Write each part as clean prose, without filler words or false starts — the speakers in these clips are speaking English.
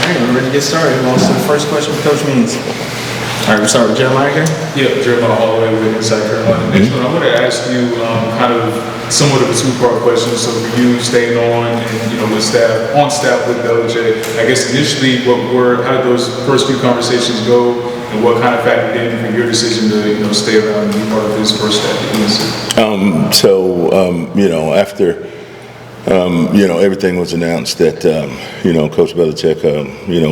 right, we're ready to get started. Who wants to the first question with Coach Means? All right, we'll start with Jeremiah here. Yeah, Jeremiah Holloway with Inside Carolina. Next one, I want to ask you kind of somewhat of a two-part question. So for you, staying on and with staff with Belichick, I guess initially, how did those first few conversations go, and what kind of factored in for your decision to stay around and be part of his first step at UNC? After everything was announced that Coach Belichick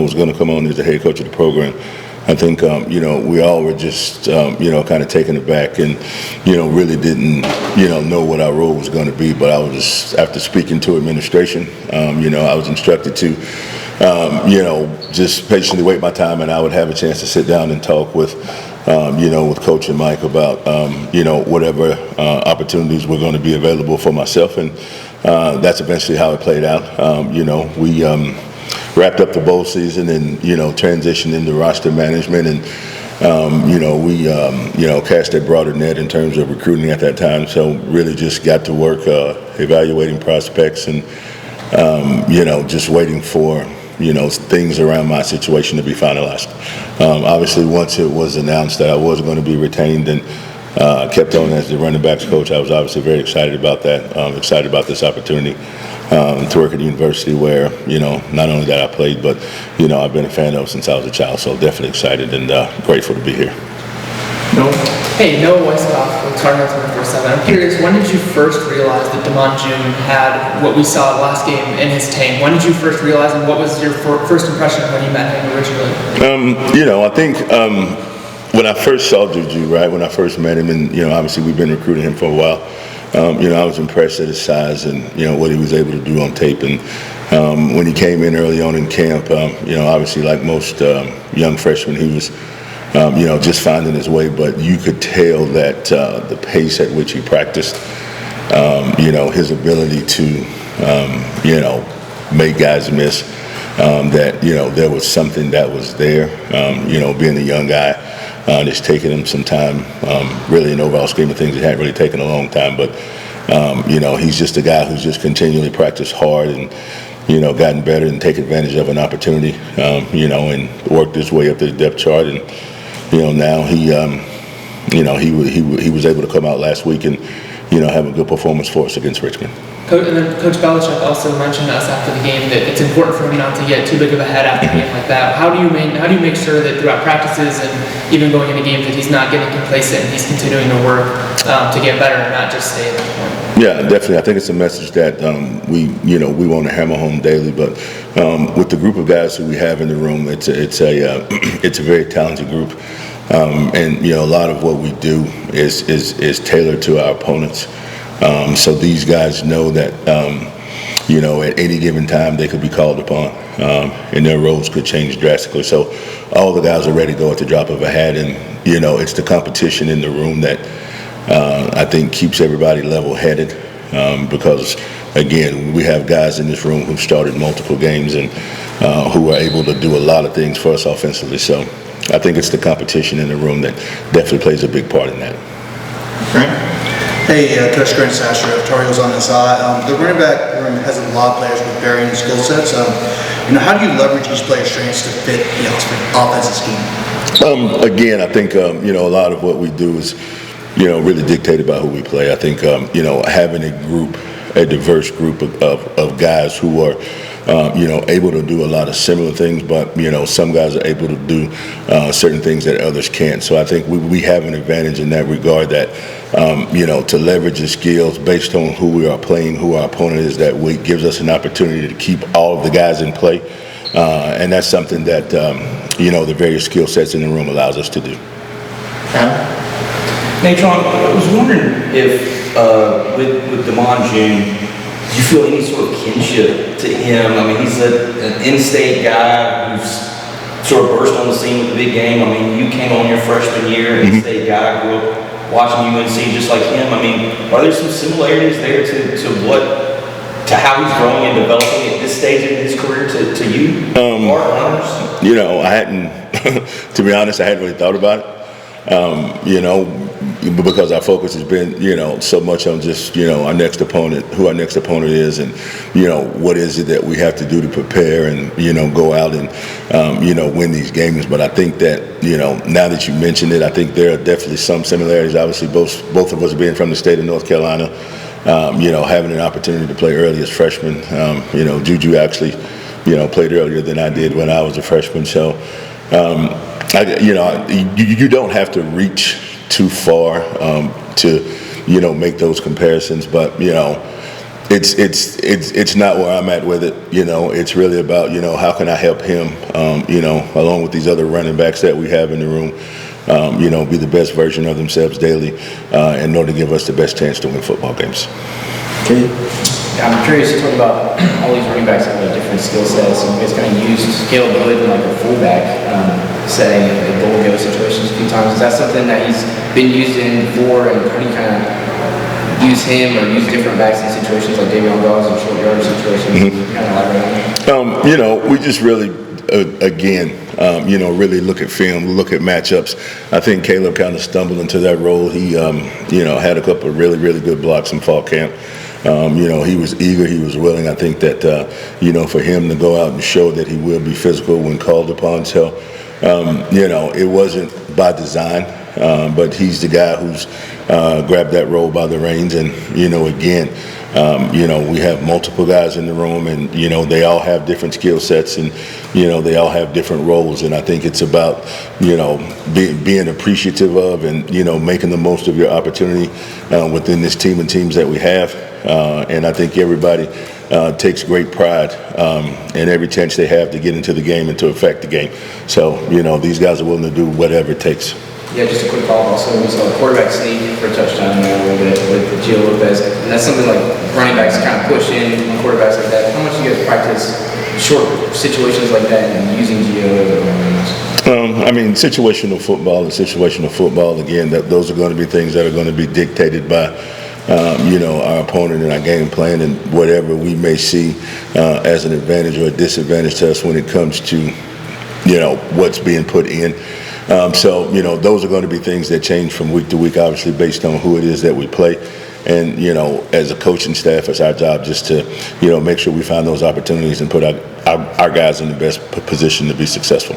was going to come on as the head coach of the program, I think we all were just kind of taken aback and really didn't know what our role was going to be. But I was just, after speaking to administration, I was instructed to just patiently wait my time, and I would have a chance to sit down and talk with with Coach and Mike about whatever opportunities were going to be available for myself, and that's eventually how it played out. We wrapped up the bowl season and transitioned into roster management, and we cast a broader net in terms of recruiting at that time. So really just got to work evaluating prospects and just waiting for things around my situation to be finalized. Obviously, once it was announced that I was going to be retained and kept on as the running backs coach, I was obviously very excited about that. Excited about this opportunity to work at a university where not only that I played, but I've been a fan of since I was a child. So definitely excited and grateful to be here. Hey, Noah Weisskopf with Cardinals 24/7. I'm curious, when did you first realize that Damon June had what we saw last game in his tank? When did you first realize, and what was your first impression when you met him originally? I think when I first saw Juju, right, when I first met him, and obviously we've been recruiting him for a while. I was impressed at his size and what he was able to do on tape. And when he came in early on in camp, obviously like most young freshmen, he was just finding his way. But you could tell that the pace at which he practiced, his ability to make guys miss, that there was something that was there. Being a young guy. It's taken him some time, really in the overall scheme of things. It hadn't really taken a long time, but, he's just a guy who's just continually practiced hard and, gotten better and take advantage of an opportunity, and worked his way up to the depth chart. And, now he was able to come out last week and, have a good performance for us against Richmond. And then Coach Belichick also mentioned to us after the game that it's important for him not to get too big of a head after a game like that. How do you make sure that throughout practices and even going into games that he's not getting complacent and he's continuing to work to get better and not just stay at that point? Yeah, definitely. I think it's a message that we want to hammer home daily. But with the group of guys who we have in the room, it's a very talented group, and a lot of what we do is tailored to our opponents. So these guys know that, at any given time they could be called upon, and their roles could change drastically. So all the guys are ready to go at the drop of a hat, and, it's the competition in the room that I think keeps everybody level-headed, because, again, we have guys in this room who started multiple games and who are able to do a lot of things for us offensively. So I think it's the competition in the room that definitely plays a big part in that. Right. Hey, Coach Grant Sasser of Tar Heels on the side. The running back room has a lot of players with varying skill sets. How do you leverage each player's strengths to fit the offensive scheme? Again, I think a lot of what we do is really dictated by who we play. I think having a diverse group of guys who are able to do a lot of similar things, but some guys are able to do certain things that others can't. So I think we have an advantage in that regard, that to leverage the skills based on who we are playing, who our opponent is that week, gives us an opportunity to keep all of the guys in play, and that's something that the various skill sets in the room allows us to do. Natrone, I was wondering if with Damon June, do you feel any sort of kinship to him? I mean, he's an in-state guy who's sort of burst on the scene with the big game. I mean, you came on your freshman year, in-state guy, grew up watching UNC just like him. I mean, are there some similarities there to how he's growing and developing at this stage in his career to you? I hadn't, to be honest, I hadn't really thought about it. because our focus has been, so much on just, our next opponent, who our next opponent is, and, what is it that we have to do to prepare and, go out and, win these games. But I think that, now that you mentioned it, I think there are definitely some similarities. Obviously, both of us being from the state of North Carolina, having an opportunity to play early as freshmen. Juju actually, played earlier than I did when I was a freshman. So, you don't have to reach too far to make those comparisons, but it's not where I'm at with it. It's really about how can I help him along with these other running backs that we have in the room, be the best version of themselves daily in order to give us the best chance to win football games. Okay. I'm curious to talk about all these running backs have like different skill sets. And you guys kind of used Caleb Hood in like a fullback setting, like goal-go situations a few times. Is that something that he's been used in before, and how do you kind of use him or use different backs in situations like Davion Dawes in short yardage situations? Kind of elaborate on that? We just really, really look at film, look at matchups. I think Caleb kind of stumbled into that role. He, had a couple of really, really good blocks in fall camp. He was eager, he was willing. I think that, for him to go out and show that he will be physical when called upon. So, it wasn't by design, but he's the guy who's grabbed that role by the reins. And, we have multiple guys in the room, and, they all have different skill sets, and, they all have different roles. And I think it's about, being appreciative of and, making the most of your opportunity within this team and teams that we have. And I think everybody takes great pride in every chance they have to get into the game and to affect the game. So, these guys are willing to do whatever it takes. Yeah, just a quick follow-up. Also, we saw a quarterback sneak for a touchdown there a little bit with Gio Lopez. And that's something like running backs kind of push in quarterbacks like that. How much do you guys practice short situations like that and using Gio? Situational football, again, those are going to be things that are going to be dictated by our opponent and our game plan and whatever we may see as an advantage or a disadvantage to us when it comes to, what's being put in. Those are going to be things that change from week to week, obviously, based on who it is that we play. And, as a coaching staff, it's our job just to, make sure we find those opportunities and put our guys in the best position to be successful.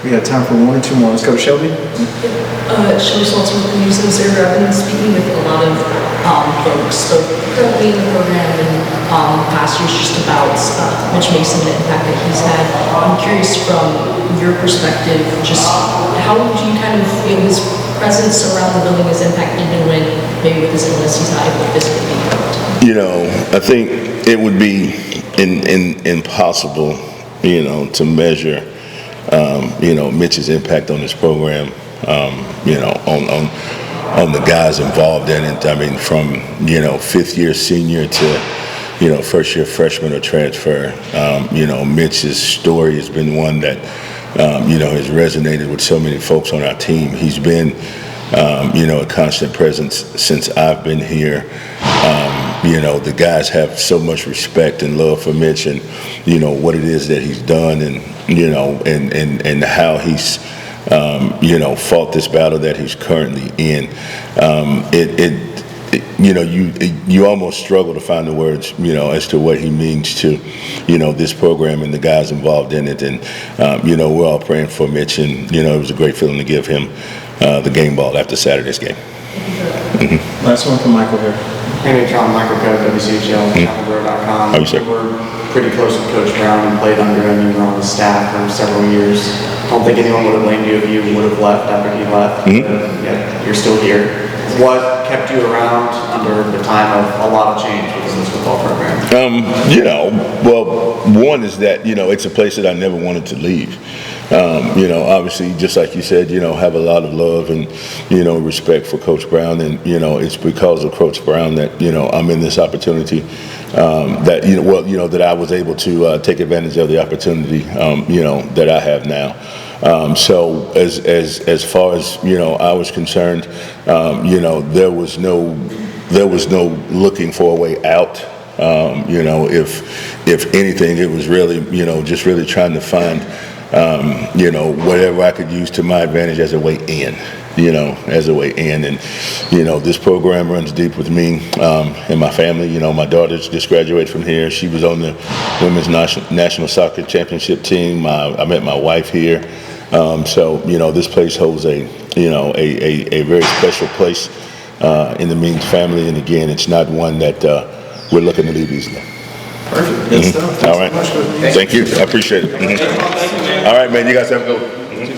We have time for one or two more. Let's go to Shelby. Shelby Salter with the News and Observer. I've been speaking with a lot of folks, both currently in the program and past years, just about Mitch Mason and the impact that he's had. I'm curious from your perspective, just how would you kind of feel his presence around the building, his impact, even when maybe with his illness he's not able to physically be there? I think it would be impossible, to measure Mitch's impact on this program, on the guys involved in it. I mean, from, fifth year senior to, first year freshman or transfer, Mitch's story has been one that, has resonated with so many folks on our team. He's been, a constant presence since I've been here. The guys have so much respect and love for Mitch and, what it is that he's done and, and how he's, fought this battle that he's currently in. You almost struggle to find the words, as to what he means to, this program and the guys involved in it. And, we're all praying for Mitch, and, it was a great feeling to give him the game ball after Saturday's game. Mm-hmm. Last one from Michael here. My name's Michael Coe, WCHL, CapelBro.com. How are you, sir? We're pretty close with Coach Brown and played under him. You were on the staff for several years. I don't think anyone would have blamed you if you would have left after he left. Mm-hmm. Yet you're still here. What kept you around under the time of a lot of change with this football program? One is that, it's a place that I never wanted to leave. Obviously, just like you said, have a lot of love and, respect for Coach Brown. And, it's because of Coach Brown that, I'm in this opportunity that I was able to take advantage of the opportunity, that I have now. So as far as, I was concerned, there was no looking for a way out. If anything, it was really, just really trying to find, you know, whatever I could use to my advantage as a way in. And, you know, this program runs deep with me and my family. You know, my daughter's just graduated from here. She was on the women's national soccer championship team. I met my wife here. So, you know, this place holds a very special place in the Means family. And again, it's not one that we're looking to leave easily. Perfect. Good stuff. All right. Thank you. I appreciate it. All right, man. You guys have a good one.